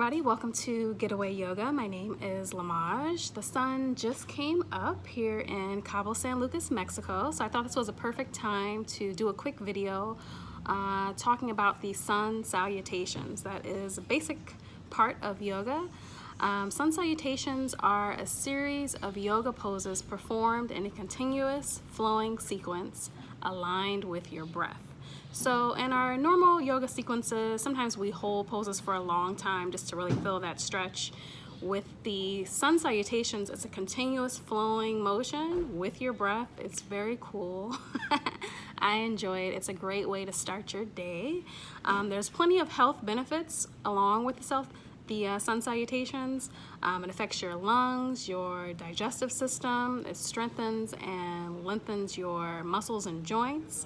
everybody, welcome to Getaway Yoga. My name is Lamaj. The sun just came up here in Cabo, San Lucas, Mexico, so I thought this was a perfect time to do a quick video talking about the Sun Salutations. That is a basic part of yoga. Sun Salutations are a series of yoga poses performed in a continuous flowing sequence aligned with your breath. So in our normal yoga sequences, sometimes we hold poses for a long time just to really feel that stretch. With the Sun Salutations, it's a continuous flowing motion with your breath. It's very cool. I enjoy it. It's a great way to start your day. There's plenty of health benefits along with the Sun Salutations. It affects your lungs, your digestive system. It strengthens and lengthens your muscles and joints.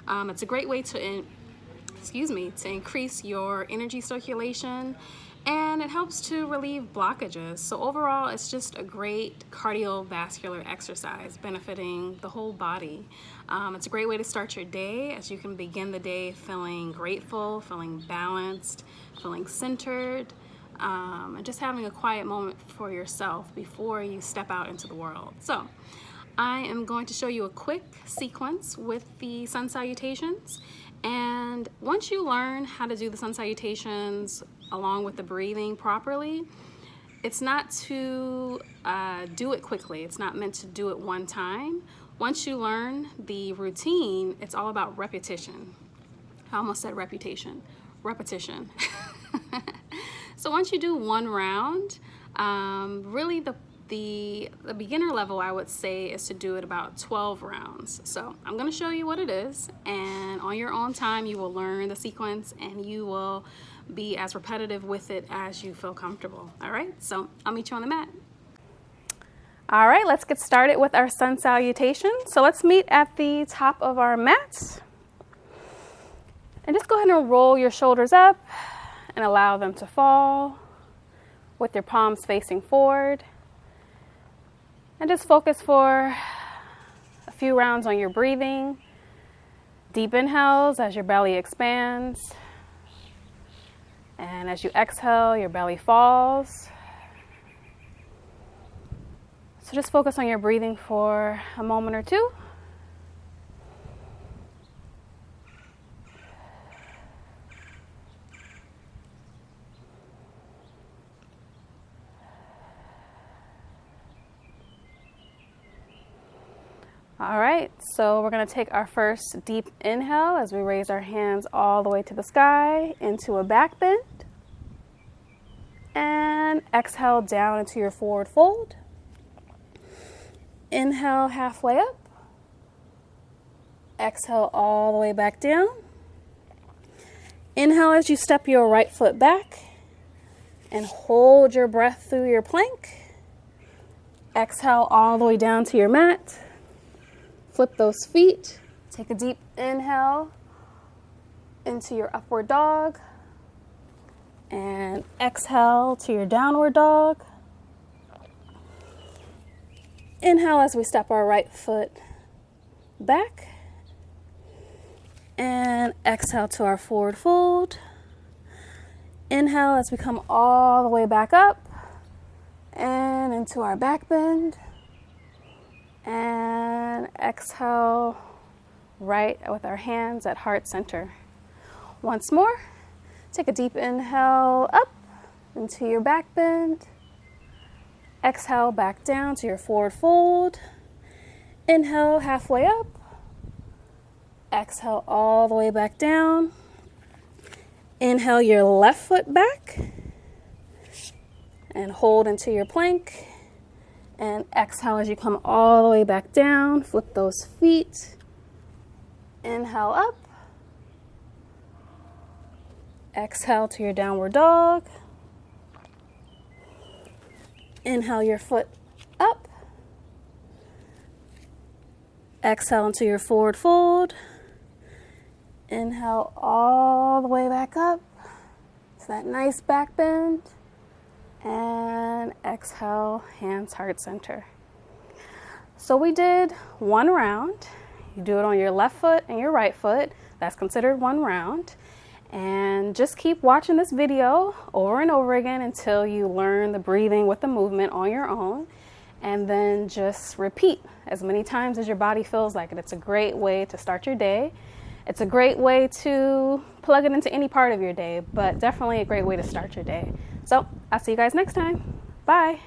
It's a great way to increase your energy circulation, and it helps to relieve blockages. So overall, it's just a great cardiovascular exercise benefiting the whole body. It's a great way to start your day, as you can begin the day feeling grateful, feeling balanced, feeling centered, and just having a quiet moment for yourself before you step out into the world. So I am going to show you a quick sequence with the Sun Salutations, and once you learn how to do the Sun Salutations along with the breathing properly, it's not to do it quickly. It's not meant to do it one time. Once you learn the routine, it's all about repetition. I almost said reputation. Repetition. So once you do one round, really the beginner level, I would say, is to do it about 12 rounds. So I'm going to show you what it is, and on your own time you will learn the sequence and you will be as repetitive with it as you feel comfortable. All right, so I'll meet you on the mat. All right, let's get started with our Sun Salutation. So let's meet at the top of our mat, and just go ahead and roll your shoulders up and allow them to fall with your palms facing forward. And just focus for a few rounds on your breathing. Deep inhales as your belly expands. And as you exhale, your belly falls. So just focus on your breathing for a moment or two. All right, so we're going to take our first deep inhale as we raise our hands all the way to the sky into a back bend. And exhale down into your forward fold. Inhale halfway up. Exhale all the way back down. Inhale as you step your right foot back and hold your breath through your plank. Exhale all the way down to your mat. Flip those feet. Take a deep inhale into your upward dog. And exhale to your downward dog. Inhale as we step our right foot back. And exhale to our forward fold. Inhale as we come all the way back up and into our back bend. And exhale right with our hands at heart center. Once more, take a deep inhale up into your back bend. Exhale back down to your forward fold. Inhale halfway up. Exhale all the way back down. Inhale your left foot back and hold into your plank. And exhale as you come all the way back down. Flip those feet. Inhale up. Exhale to your downward dog. Inhale your foot up. Exhale into your forward fold. Inhale all the way back up to that nice back bend. And exhale, hands heart center. So we did one round. You do it on your left foot and your right foot. That's considered one round. And just keep watching this video over and over again until you learn the breathing with the movement on your own. And then just repeat as many times as your body feels like it. It's a great way to start your day. It's a great way to plug it into any part of your day, but definitely a great way to start your day. So I'll see you guys next time. Bye.